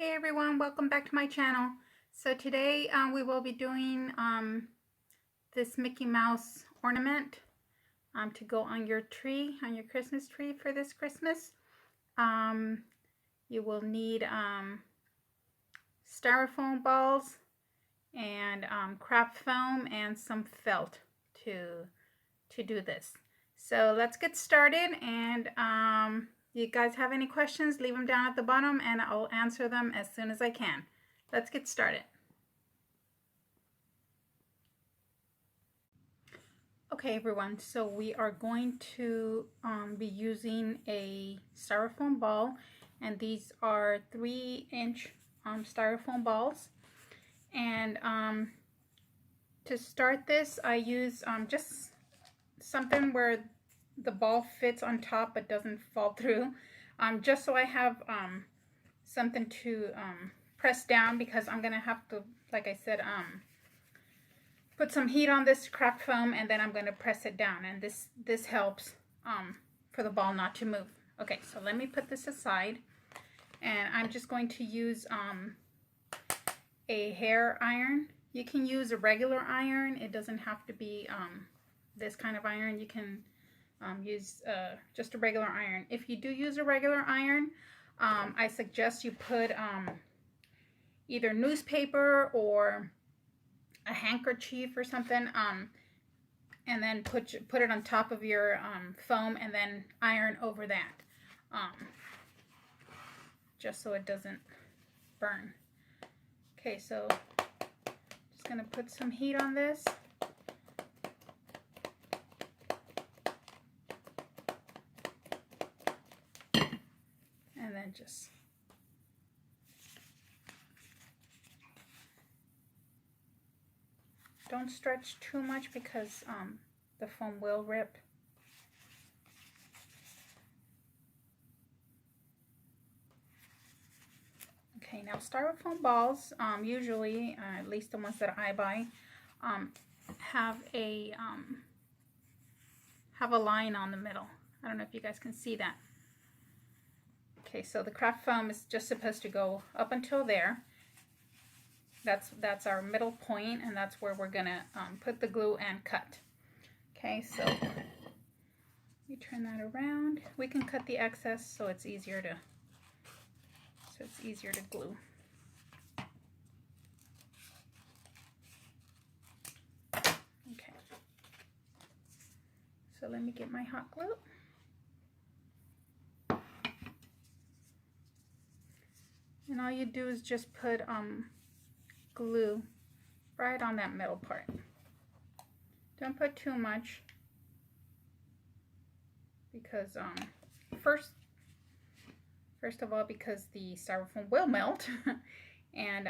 Hey everyone, welcome back to my channel. So today we will be doing this Mickey Mouse ornament to go on your tree, on your Christmas tree for this Christmas. You will need styrofoam balls and craft foam and some felt to do this. So let's get started, and you guys have any questions, leave them down at the bottom and I'll answer them as soon as I can. Let's get started. Okay everyone, so we are going to be using a styrofoam ball, and these are 3-inch styrofoam balls. And to start this, I use just something where the ball fits on top but doesn't fall through, just so I have something to press down, because I'm gonna have to, like I said, put some heat on this craft foam and then I'm gonna press it down, and this helps for the ball not to move. Okay, so let me put this aside, and I'm just going to use a hair iron. You can use a regular iron, it doesn't have to be this kind of iron. You can use just a regular iron. If you do use a regular iron, I suggest you put either newspaper or a handkerchief or something, and then put it on top of your foam and then iron over that, just so it doesn't burn. Okay, so just gonna put some heat on this. And then just don't stretch too much, because the foam will rip. Okay, now styrofoam balls, usually, at least the ones that I buy, have a line on the middle. I don't know if you guys can see that. Okay, so the craft foam is just supposed to go up until there. That's our middle point, and that's where we're gonna put the glue and cut. Okay, so we turn that around. We can cut the excess so it's easier to glue. Okay, so let me get my hot glue. And all you do is just put glue right on that middle part. Don't put too much, because first of all, because the styrofoam will melt, and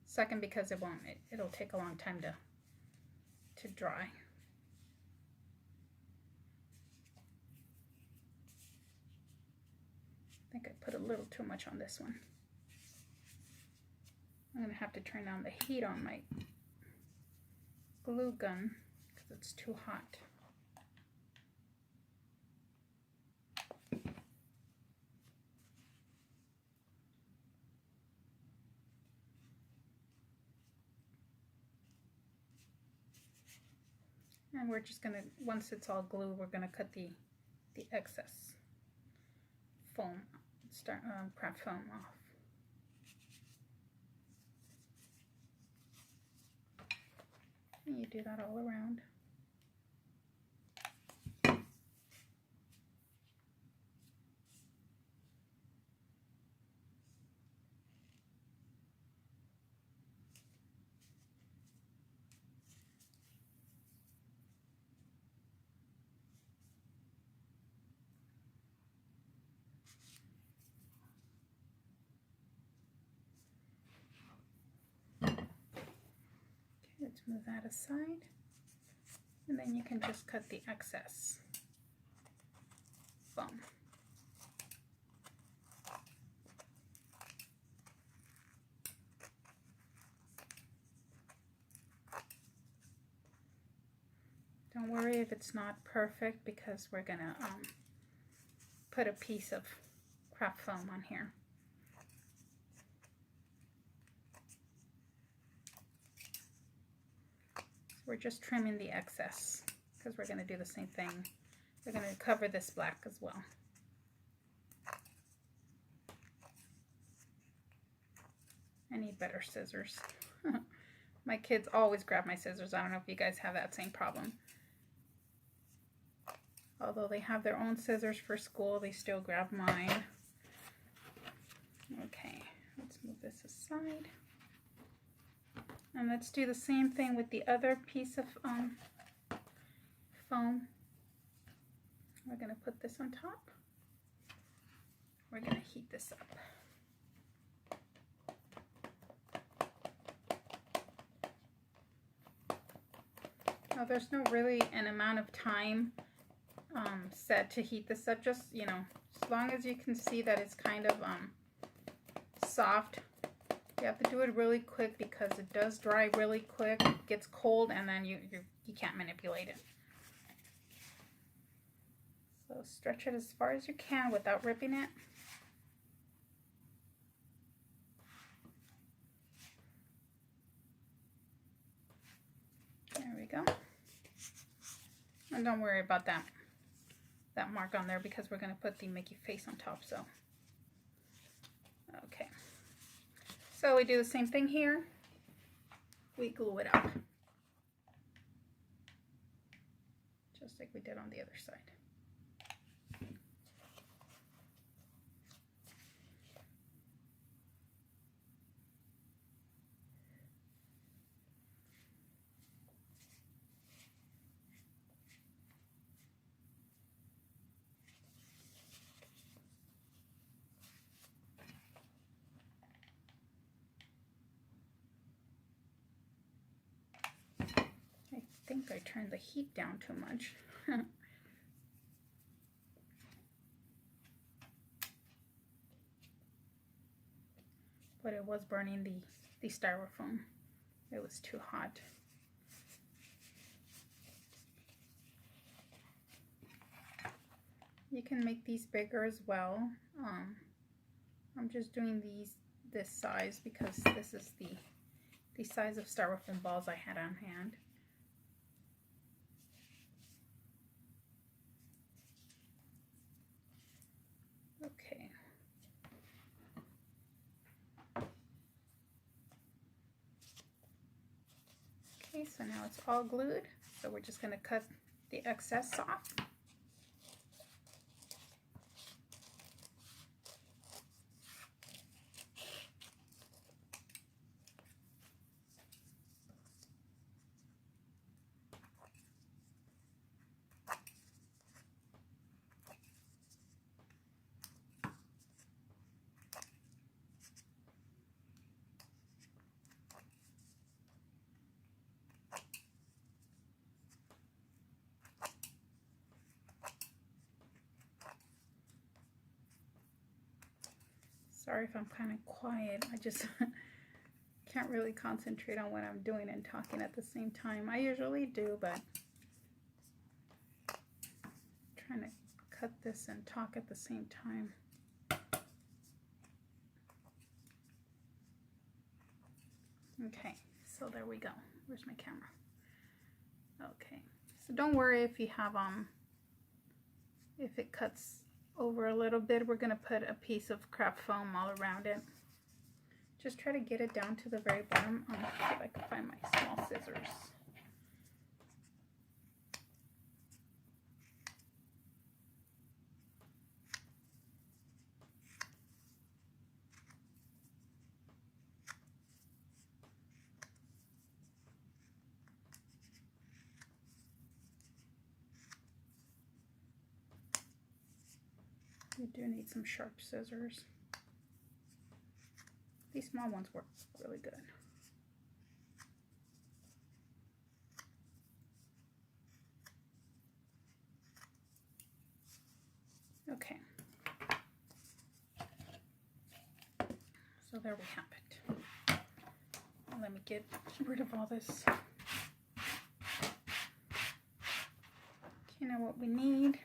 second, because it'll take a long time to dry. I think I put a little too much on this one. I'm gonna have to turn down the heat on my glue gun because it's too hot. And we're just gonna, once it's all glue, we're gonna cut the excess foam, craft foam off. And you do that all around. Let's move that aside, and then you can just cut the excess foam. Don't worry if it's not perfect, because we're gonna put a piece of craft foam on here. we're just trimming the excess because we're going to do the same thing. We're going to cover this black as well. I need better scissors. My kids always grab my scissors. I don't know if you guys have that same problem. Although they have their own scissors for school, they still grab mine. Okay, let's move this aside. And let's do the same thing with the other piece of foam. We're going to put this on top. We're going to heat this up. Now, there's no really an amount of time set to heat this up. Just, you know, as long as you can see that it's kind of soft. You have to do it really quick because it does dry really quick. It gets cold and then you can't manipulate it. So stretch it as far as you can without ripping it. There we go. And don't worry about that mark on there because we're going to put the Mickey face on top. So, okay. So we do the same thing here. We glue it up. Just like we did on the other side. I think I turned the heat down too much. But it was burning the styrofoam. It was too hot. You can make these bigger as well. I'm just doing this size because this is the size of styrofoam balls I had on hand. Okay. Okay, so now it's all glued. So we're just going to cut the excess off. Sorry if I'm kind of quiet. I just can't really concentrate on what I'm doing and talking at the same time. I usually do, but I'm trying to cut this and talk at the same time. Okay, so there we go. Where's my camera? Okay, so don't worry if you have if it cuts over a little bit. We're going to put a piece of craft foam all around it. Just try to get it down to the very bottom. See if I can find my small scissors. You do need some sharp scissors. These small ones work really good. Okay. So there we have it. Let me get rid of all this. You know what we need?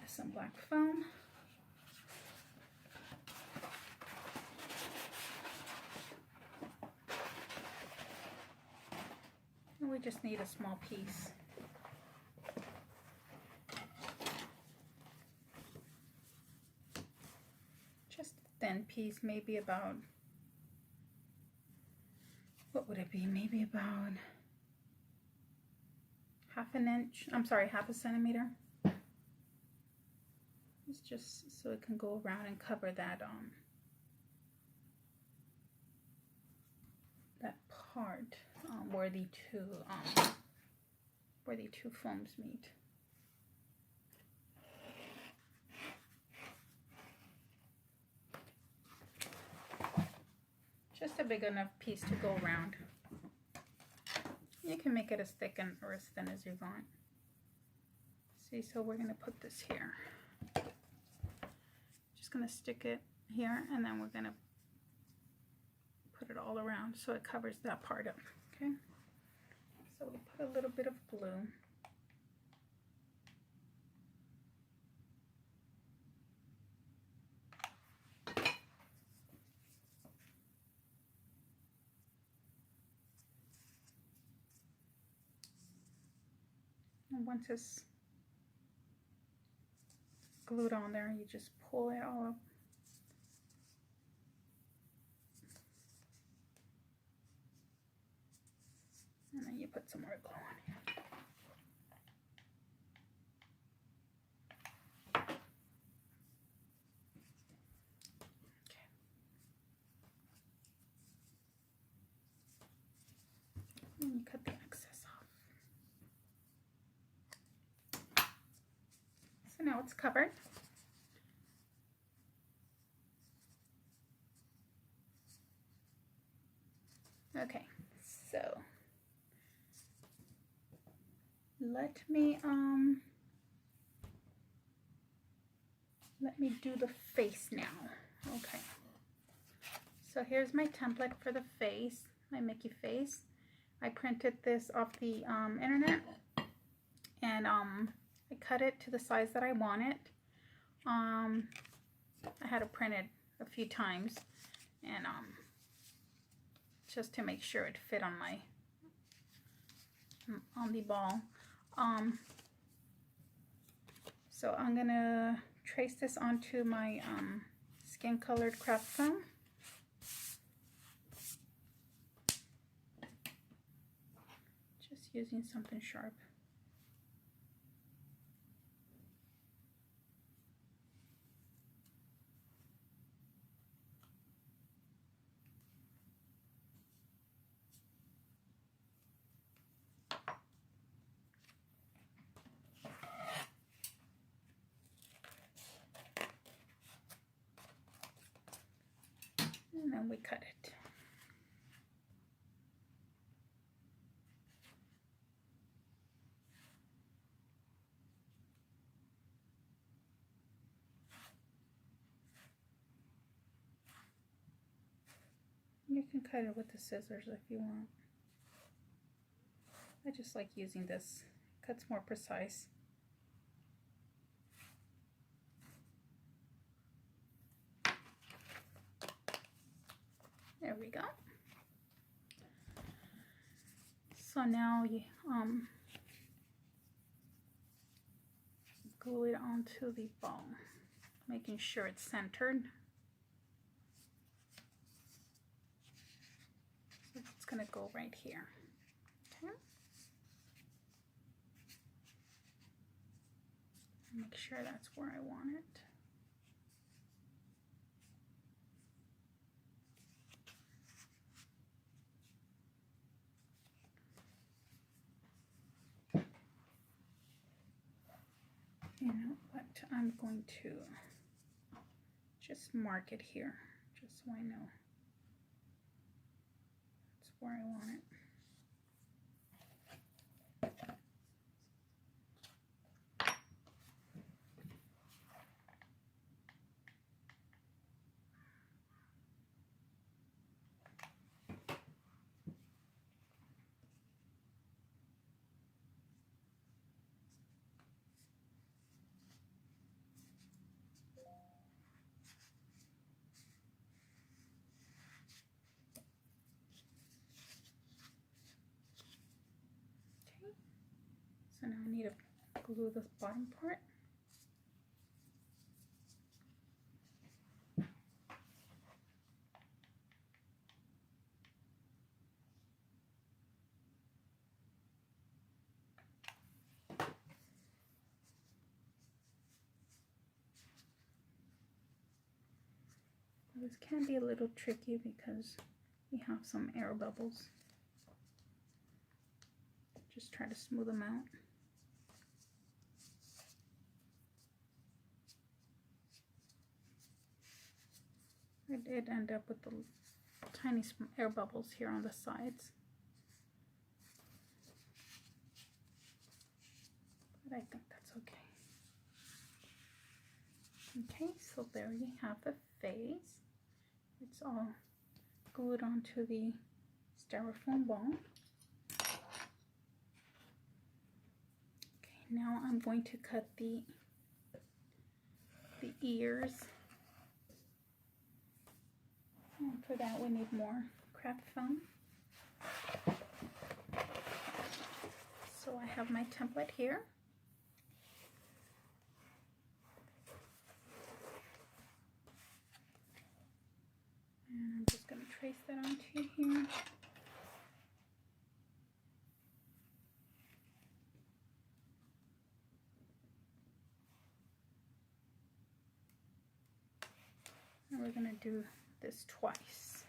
Some black foam. probably just need a small piece. Just a thin piece, maybe about, what would it be? Maybe about half an inch, I'm sorry, half a centimeter. It's just so it can go around and cover that that part where the two foams meet. Just a big enough piece to go around. You can make it as thick or as thin as you want. See, so we're going to put this here. Just going to stick it here, and then we're going to put it all around so it covers that part up. Okay, so we put a little bit of glue. And once it's glued on there, you just pull it all up. And then you put some more glue on here. Okay. And you cut the excess off. So now it's covered. Okay, so let me do the face now. Okay, so here's my template for the face, my Mickey face. I printed this off the internet, and I cut it to the size that I want it. I had to print it a few times, and just to make sure it fit on my the ball. So I'm gonna trace this onto my skin colored craft foam. Just using something sharp. And then we cut it. You can cut it with the scissors if you want. I just like using this. It cuts more precise. There we go. So now you glue it onto the ball, making sure it's centered. So it's going to go right here. Okay. Make sure that's where I want it. You know what, I'm going to just mark it here, just so I know that's where I want it. glue this bottom part. This can be a little tricky because we have some air bubbles. Just try to smooth them out. I did end up with the tiny air bubbles here on the sides. But I think that's okay. Okay, so there you have the face. It's all glued onto the styrofoam ball. Okay, now I'm going to cut the ears. And for that we need more craft foam. So I have my template here. And I'm just going to trace that onto here. And we're going to do this twice.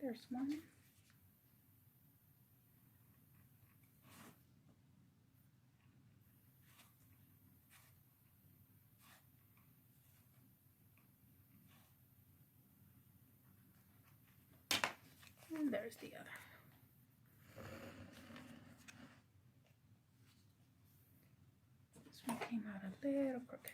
There's one. And there's the other. This one came out a little crooked.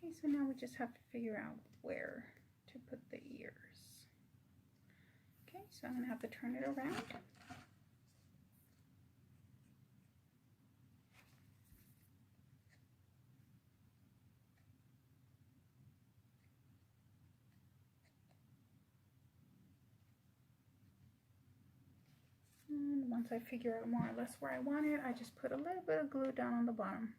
Okay, so now we just have to figure out where to put the ears. Okay, so I'm going to have to turn it around. And once I figure out more or less where I want it, I just put a little bit of glue down on the bottom.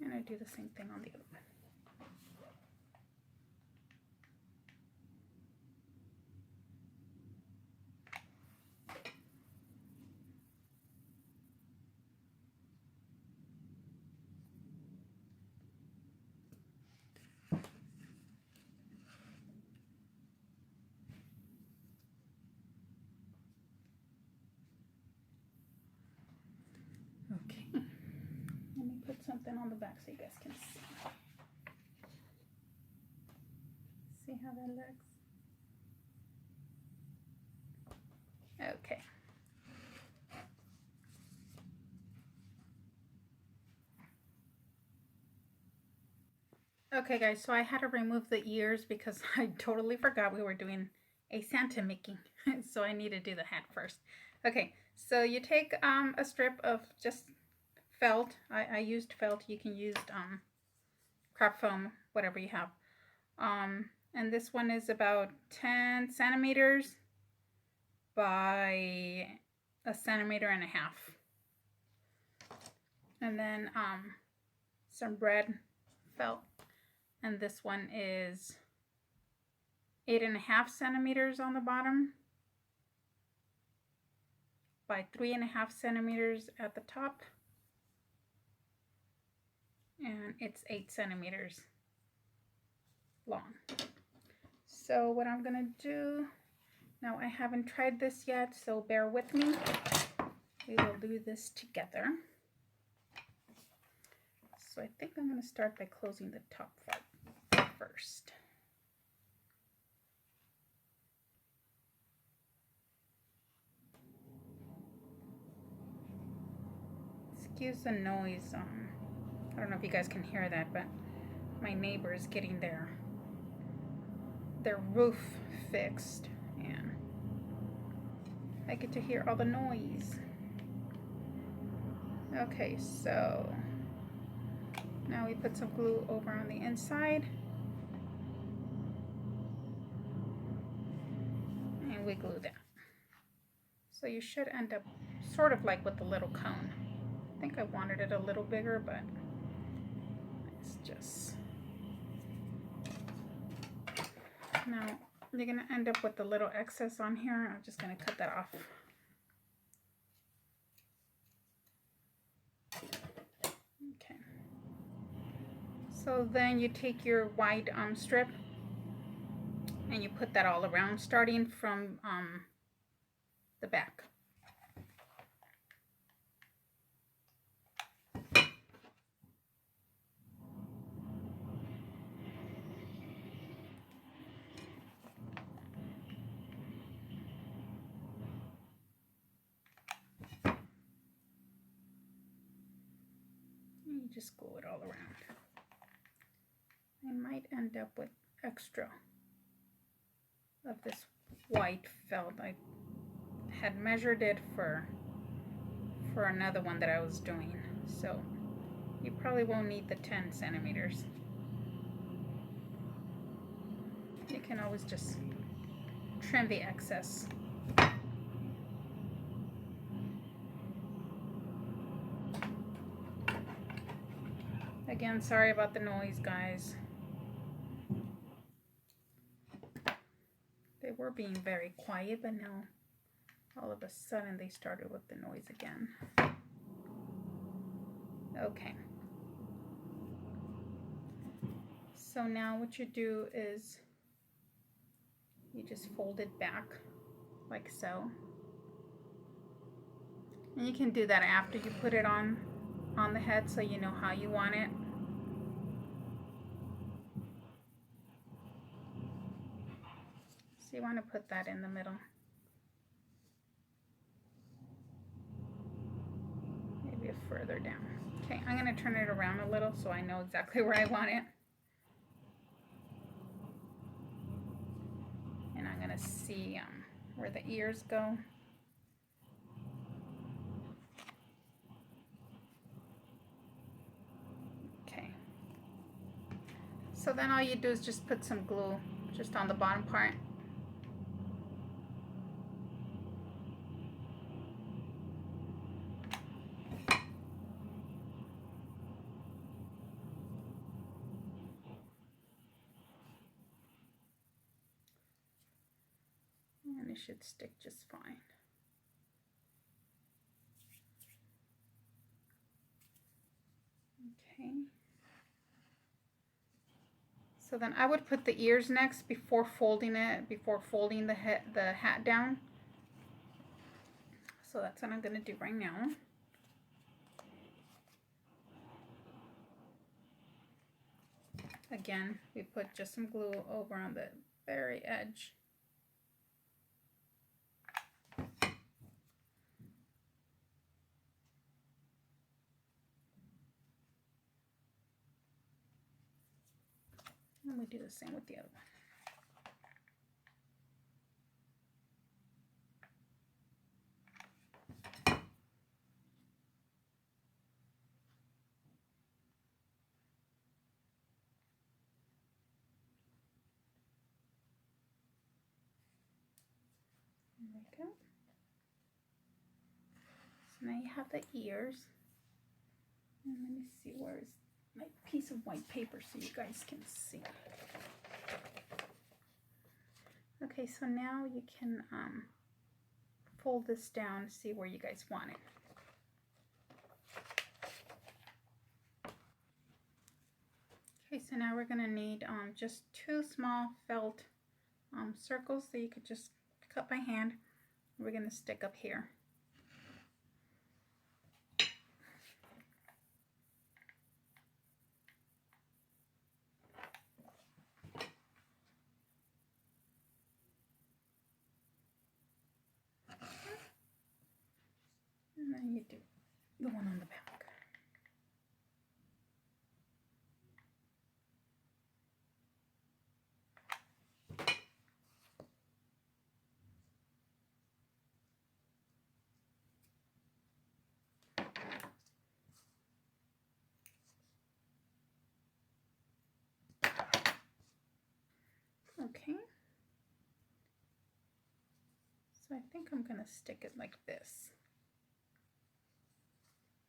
And I do the same thing on the other one. Okay, let me put something on the back so you guys can see. See how that looks? Okay. Okay guys, so I had to remove the ears because I totally forgot we were doing a Santa Mickey. So I need to do the hat first. Okay, so you take a strip of just felt. I used felt. You can use craft foam, whatever you have. And this one is about 10 centimeters by 1.5 centimeters. And then some red felt. And this one is 8.5 centimeters on the bottom by 3.5 centimeters at the top, and it's 8 centimeters long. So what I'm gonna do now, I haven't tried this yet, so bear with me. We will do this together. So I think I'm going to start by closing the top part first. Excuse the noise. I don't know if you guys can hear that, but my neighbor is getting their roof fixed, and I get to hear all the noise. Okay, so now we put some glue over on the inside, and we glue that. So you should end up sort of like with the little cone. I think I wanted it a little bigger, but it's just... Now you're gonna end up with the little excess on here. I'm just gonna cut that off. Okay. So then you take your white strip and you put that all around, starting from the back. And you just glue it all around. I might end up with extra of this white felt. I had measured it for another one that I was doing, so you probably won't need the 10 centimeters. You can always just trim the excess. Again, sorry about the noise, guys. They were being very quiet, but now all of a sudden they started with the noise again. Okay. So now what you do is you just fold it back like so. And you can do that after you put it on the head, so you know how you want it. So you want to put that in the middle. Maybe further down. Okay, I'm going to turn it around a little so I know exactly where I want it. And I'm going to see where the ears go. Okay. So then all you do is just put some glue just on the bottom part. And it should stick just fine. Okay. So then I would put the ears next before folding the hat down. So that's what I'm going to do right now. Again, we put just some glue over on the very edge. And we do the same with the other one. There we go. So now you have the ears. And let me see, where's my piece of white paper so you guys can see. Okay, so now you can fold this down to see where you guys want it. Okay, so now we're going to need just 2 small felt circles that you could just cut by hand. We're going to stick up here. And then you do the one on the back. Okay, so I think I'm going to stick it like this.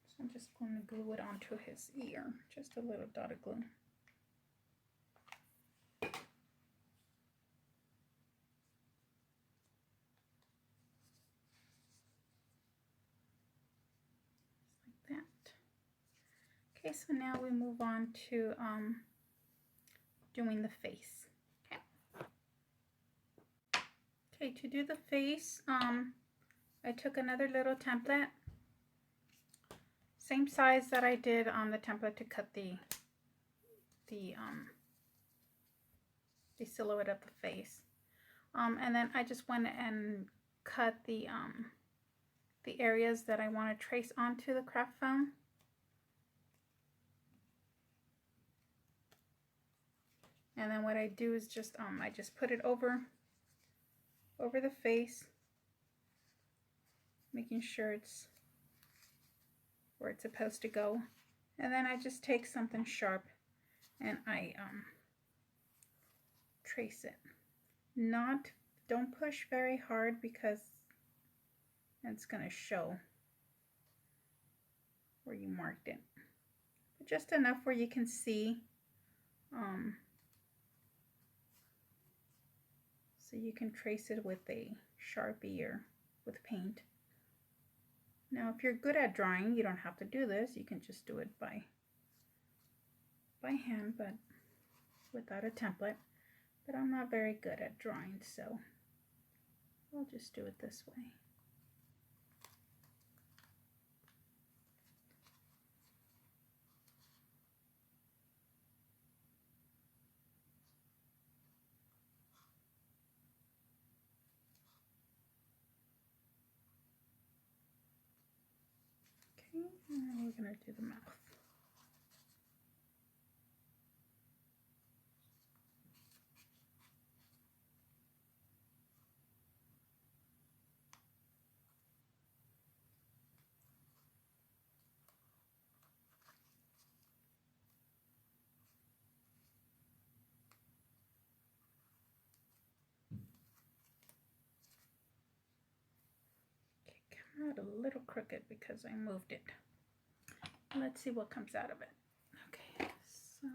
So I'm just going to glue it onto his ear, just a little dot of glue. Just like that. Okay, so now we move on to doing the face. Okay, to do the face, I took another little template, same size that I did on the template to cut the silhouette of the face, and then I just went and cut the areas that I want to trace onto the craft foam. And then what I do is just I just put it over the face, making sure it's where it's supposed to go. And then I just take something sharp and I trace it. Don't push very hard because it's going to show where you marked it. But just enough where you can see, so you can trace it with a Sharpie or with paint. Now, if you're good at drawing, you don't have to do this. You can just do it by hand, but without a template. But I'm not very good at drawing, so I'll just do it this way. Okay, and then we're going to do the mouth. Okay, come out a little crooked because I moved it. Let's see what comes out of it. Okay, so,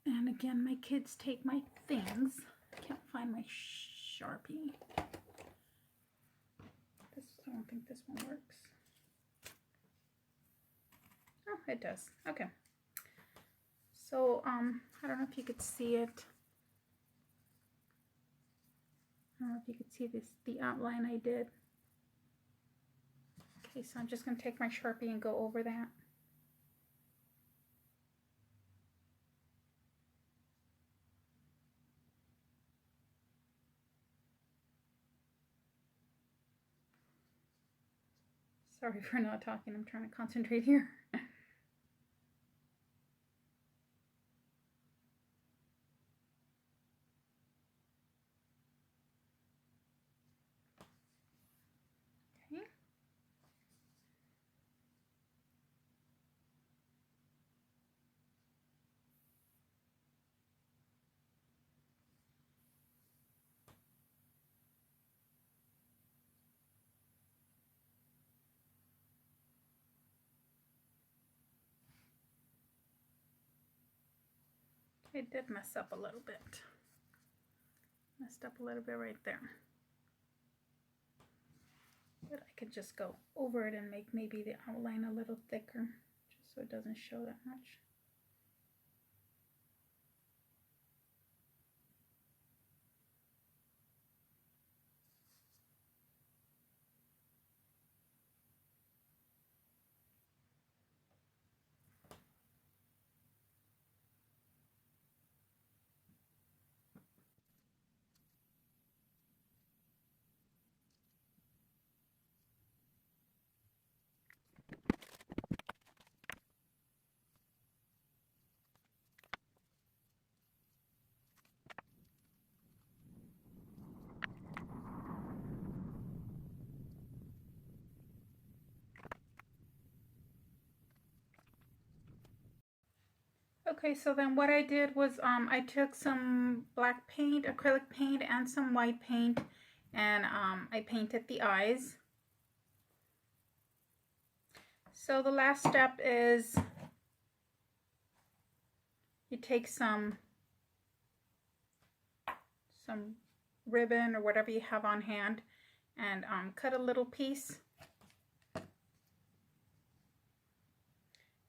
and again, my kids take my things. I can't find my Sharpie. I don't think this one works. Oh, it does. Okay. So, I don't know if you could see it. I don't know if you could see the outline I did. Okay, so I'm just going to take my Sharpie and go over that. Sorry for not talking, I'm trying to concentrate here. Okay. It did mess up a little bit. Messed up a little bit right there. But I could just go over it and make maybe the outline a little thicker, just so it doesn't show that much. Okay, so then what I did was I took some black paint, acrylic paint, and some white paint, and I painted the eyes. So the last step is you take some ribbon or whatever you have on hand and cut a little piece.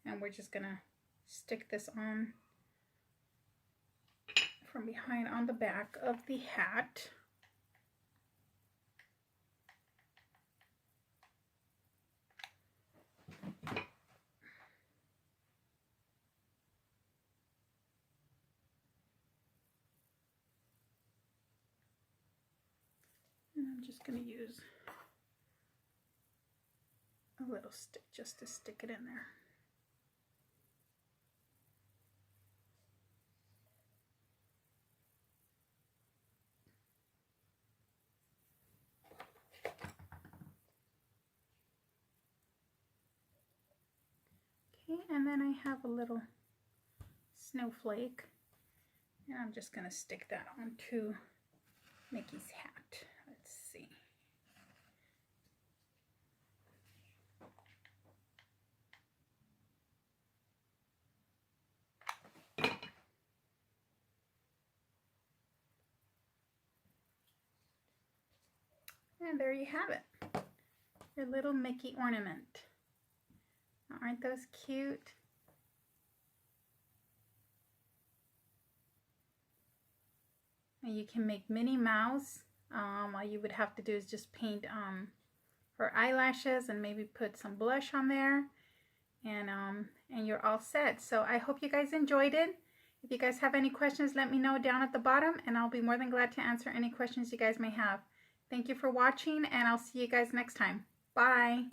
And we're just gonna stick this on from behind on the back of the hat. And I'm just going to use a little stick just to stick it in there. Okay, and then I have a little snowflake, and I'm just going to stick that onto Mickey's hat. Let's see. And there you have it, your little Mickey ornament. Aren't those cute? And you can make Minnie Mouse. All you would have to do is just paint her eyelashes and maybe put some blush on there, and you're all set. So I hope you guys enjoyed it. If you guys have any questions, let me know down at the bottom, and I'll be more than glad to answer any questions you guys may have. Thank you for watching, and I'll see you guys next time. Bye.